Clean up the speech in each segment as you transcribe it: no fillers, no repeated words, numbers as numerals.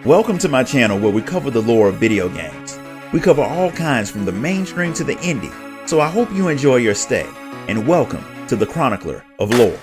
Welcome to my channel where we cover the lore of video games. We cover all kinds from the mainstream to the indie, so I hope you enjoy your stay, and welcome to the Chronicler of Lore.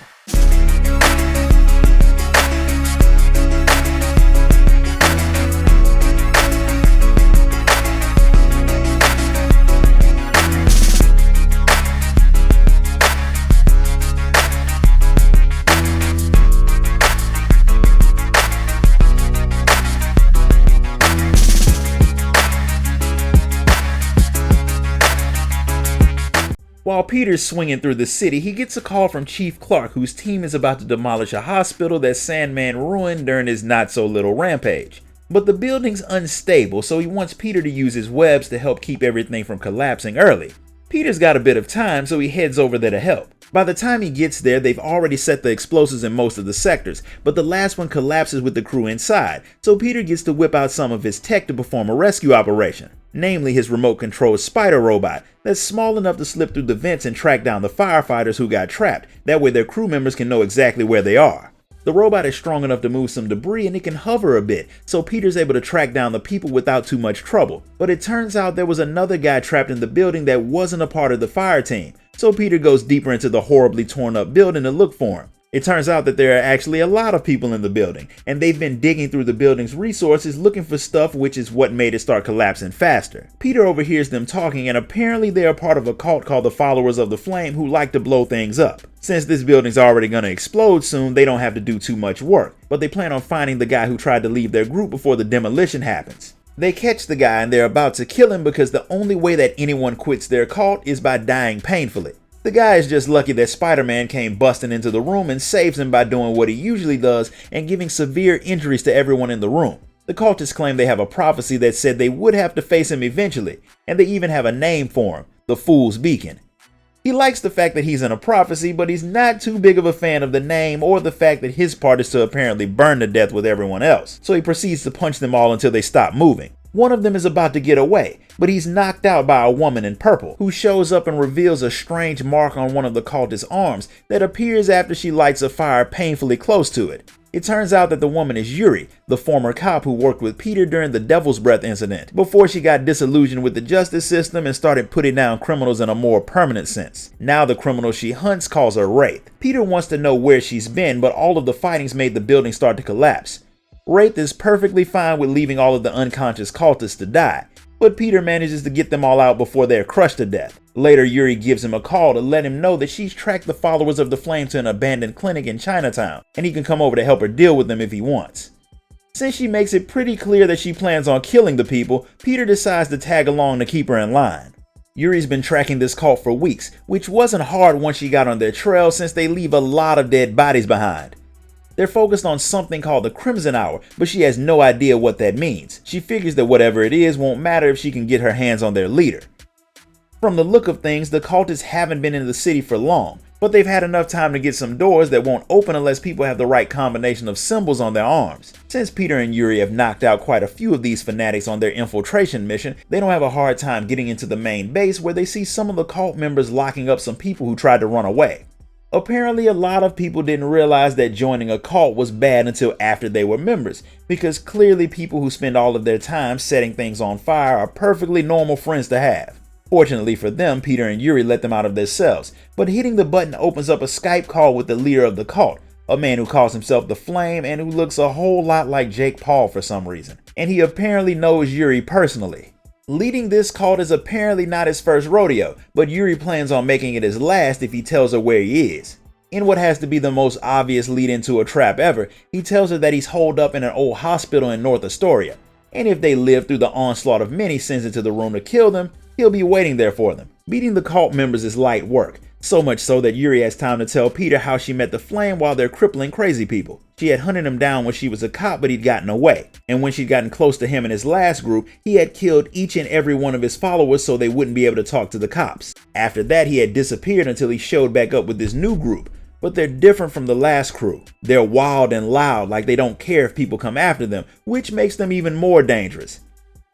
While Peter's swinging through the city, he gets a call from Chief Clark, whose team is about to demolish a hospital that Sandman ruined during his not-so-little rampage. But the building's unstable, so he wants Peter to use his webs to help keep everything from collapsing early. Peter's got a bit of time, so he heads over there to help. By the time he gets there, they've already set the explosives in most of the sectors, but the last one collapses with the crew inside, so Peter gets to whip out some of his tech to perform a rescue operation. Namely his remote-controlled spider robot that's small enough to slip through the vents and track down the firefighters who got trapped. That way their crew members can know exactly where they are. The robot is strong enough to move some debris and it can hover a bit, so Peter's able to track down the people without too much trouble. But it turns out there was another guy trapped in the building that wasn't a part of the fire team, so Peter goes deeper into the horribly torn up building to look for him. It turns out that there are actually a lot of people in the building, and they've been digging through the building's resources looking for stuff, which is what made it start collapsing faster. Peter overhears them talking, and apparently they are part of a cult called the Followers of the Flame who like to blow things up. Since this building's already gonna explode soon, they don't have to do too much work, but they plan on finding the guy who tried to leave their group before the demolition happens. They catch the guy and they're about to kill him because the only way that anyone quits their cult is by dying painfully. The guy is just lucky that Spider-Man came busting into the room and saves him by doing what he usually does and giving severe injuries to everyone in the room. The cultists claim they have a prophecy that said they would have to face him eventually, and they even have a name for him, the Fool's Beacon. He likes the fact that he's in a prophecy, but he's not too big of a fan of the name or the fact that his part is to apparently burn to death with everyone else, so he proceeds to punch them all until they stop moving. One of them is about to get away, but he's knocked out by a woman in purple, who shows up and reveals a strange mark on one of the cultist's arms that appears after she lights a fire painfully close to it. It turns out that the woman is Yuri, the former cop who worked with Peter during the Devil's Breath incident, before she got disillusioned with the justice system and started putting down criminals in a more permanent sense. Now the criminal she hunts calls her Wraith. Peter wants to know where she's been, but all of the fighting's made the building start to collapse. Wraith is perfectly fine with leaving all of the unconscious cultists to die, but Peter manages to get them all out before they're crushed to death. Later, Yuri gives him a call to let him know that she's tracked the Followers of the Flame to an abandoned clinic in Chinatown, and he can come over to help her deal with them if he wants. Since she makes it pretty clear that she plans on killing the people, Peter decides to tag along to keep her in line. Yuri's been tracking this cult for weeks, which wasn't hard once she got on their trail since they leave a lot of dead bodies behind. They're focused on something called the Crimson Hour, but she has no idea what that means. She figures that whatever it is won't matter if she can get her hands on their leader. From the look of things, the cultists haven't been in the city for long, but they've had enough time to get some doors that won't open unless people have the right combination of symbols on their arms. Since Peter and Yuri have knocked out quite a few of these fanatics on their infiltration mission, they don't have a hard time getting into the main base where they see some of the cult members locking up some people who tried to run away. Apparently, a lot of people didn't realize that joining a cult was bad until after they were members, because clearly people who spend all of their time setting things on fire are perfectly normal friends to have. Fortunately for them, Peter and Yuri let them out of their cells, but hitting the button opens up a Skype call with the leader of the cult, a man who calls himself the Flame and who looks a whole lot like Jake Paul for some reason, and he apparently knows Yuri personally. Leading this cult is apparently not his first rodeo, but Yuri plans on making it his last if he tells her where he is. In what has to be the most obvious lead into a trap ever, he tells her that he's holed up in an old hospital in North Astoria, and if they live through the onslaught of men he sends into the room to kill them, he'll be waiting there for them. Beating the cult members is light work, so much so that Yuri has time to tell Peter how she met the Flame while they're crippling crazy people. She had hunted him down when she was a cop, but he'd gotten away, and when she'd gotten close to him in his last group, he had killed each and every one of his followers so they wouldn't be able to talk to the cops. After that, he had disappeared until he showed back up with this new group, but they're different from the last crew. They're wild and loud, like they don't care if people come after them, which makes them even more dangerous.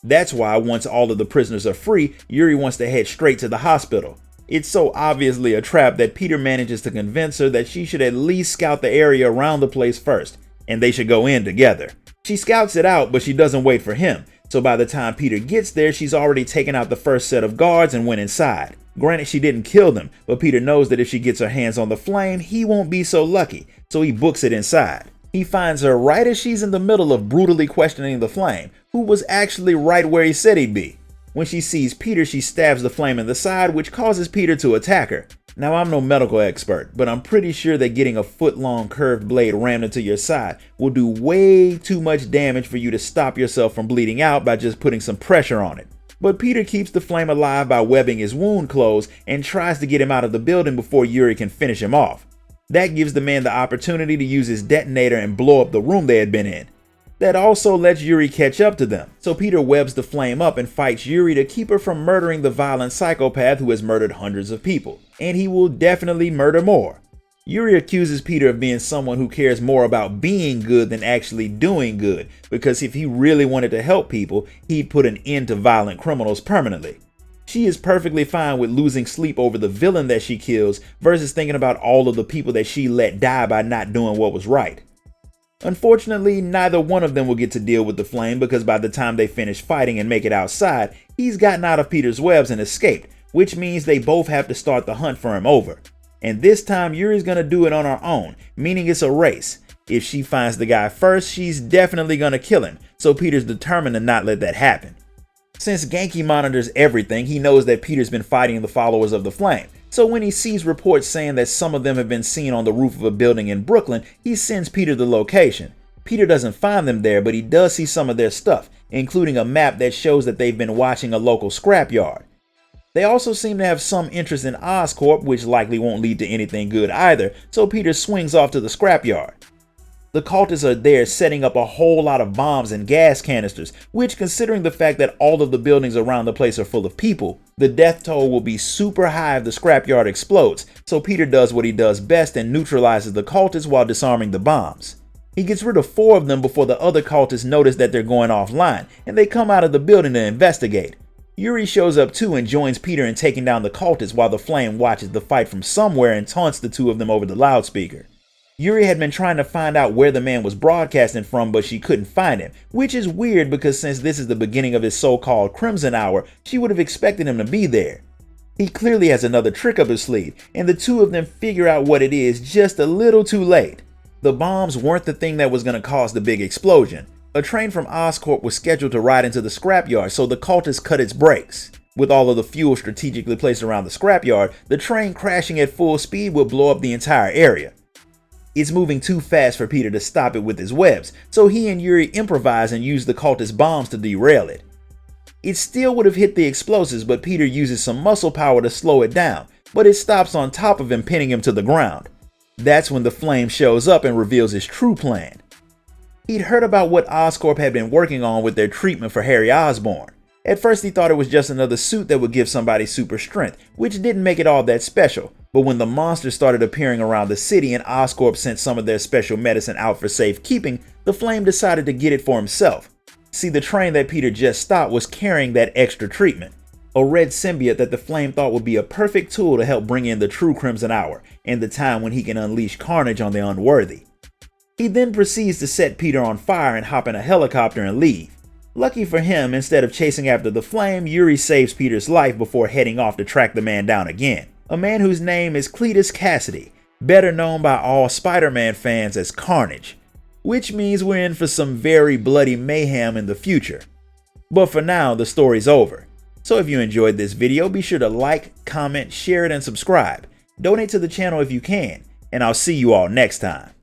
That's why once all of the prisoners are free, Yuri wants to head straight to the hospital. It's so obviously a trap that Peter manages to convince her that she should at least scout the area around the place first, and they should go in together. She scouts it out, but she doesn't wait for him, so by the time Peter gets there, she's already taken out the first set of guards and went inside. Granted, she didn't kill them, but Peter knows that if she gets her hands on the flame, he won't be so lucky, so he books it inside. He finds her right as she's in the middle of brutally questioning the flame, who was actually right where he said he'd be. When she sees Peter, she stabs the flame in the side, which causes Peter to attack her. Now, I'm no medical expert, but I'm pretty sure that getting a foot-long curved blade rammed into your side will do way too much damage for you to stop yourself from bleeding out by just putting some pressure on it. But Peter keeps the flame alive by webbing his wound closed and tries to get him out of the building before Yuri can finish him off. That gives the man the opportunity to use his detonator and blow up the room they had been in. That also lets Yuri catch up to them, so Peter webs the flame up and fights Yuri to keep her from murdering the violent psychopath who has murdered hundreds of people, and he will definitely murder more. Yuri accuses Peter of being someone who cares more about being good than actually doing good, because if he really wanted to help people, he'd put an end to violent criminals permanently. She is perfectly fine with losing sleep over the villain that she kills versus thinking about all of the people that she let die by not doing what was right. Unfortunately, neither one of them will get to deal with the flame because by the time they finish fighting and make it outside, he's gotten out of Peter's webs and escaped, which means they both have to start the hunt for him over. And this time Yuri's gonna do it on her own, meaning it's a race. If she finds the guy first, she's definitely gonna kill him, so Peter's determined to not let that happen. Since Genki monitors everything, he knows that Peter's been fighting the followers of the flame. So when he sees reports saying that some of them have been seen on the roof of a building in Brooklyn, he sends Peter the location. Peter doesn't find them there, but he does see some of their stuff, including a map that shows that they've been watching a local scrapyard. They also seem to have some interest in Oscorp, which likely won't lead to anything good either, so Peter swings off to the scrapyard. The cultists are there setting up a whole lot of bombs and gas canisters, which, considering the fact that all of the buildings around the place are full of people, the death toll will be super high if the scrapyard explodes, so Peter does what he does best and neutralizes the cultists while disarming the bombs. He gets rid of 4 of them before the other cultists notice that they're going offline, and they come out of the building to investigate. Yuri shows up too and joins Peter in taking down the cultists while the flame watches the fight from somewhere and taunts the 2 of them over the loudspeaker. Yuri had been trying to find out where the man was broadcasting from, but she couldn't find him, which is weird because since this is the beginning of his so-called Crimson Hour, she would have expected him to be there. He clearly has another trick up his sleeve, and the 2 of them figure out what it is just a little too late. The bombs weren't the thing that was going to cause the big explosion. A train from Oscorp was scheduled to ride into the scrapyard, so the cultists cut its brakes. With all of the fuel strategically placed around the scrapyard, the train crashing at full speed will blow up the entire area. It's moving too fast for Peter to stop it with his webs, so he and Yuri improvise and use the cultist bombs to derail it. It still would have hit the explosives, but Peter uses some muscle power to slow it down, but it stops on top of him, pinning him to the ground. That's when the flame shows up and reveals his true plan. He'd heard about what Oscorp had been working on with their treatment for Harry Osborn. At first he thought it was just another suit that would give somebody super strength, which didn't make it all that special. But when the monsters started appearing around the city and Oscorp sent some of their special medicine out for safekeeping, the Flame decided to get it for himself. See, the train that Peter just stopped was carrying that extra treatment. A red symbiote that the Flame thought would be a perfect tool to help bring in the true Crimson Hour, and the time when he can unleash carnage on the unworthy. He then proceeds to set Peter on fire and hop in a helicopter and leave. Lucky for him, instead of chasing after the Flame, Yuri saves Peter's life before heading off to track the man down again. A man whose name is Cletus Cassidy, better known by all Spider-Man fans as Carnage, which means we're in for some very bloody mayhem in the future. But for now, the story's over. So if you enjoyed this video, be sure to like, comment, share it, and subscribe. Donate to the channel if you can, and I'll see you all next time.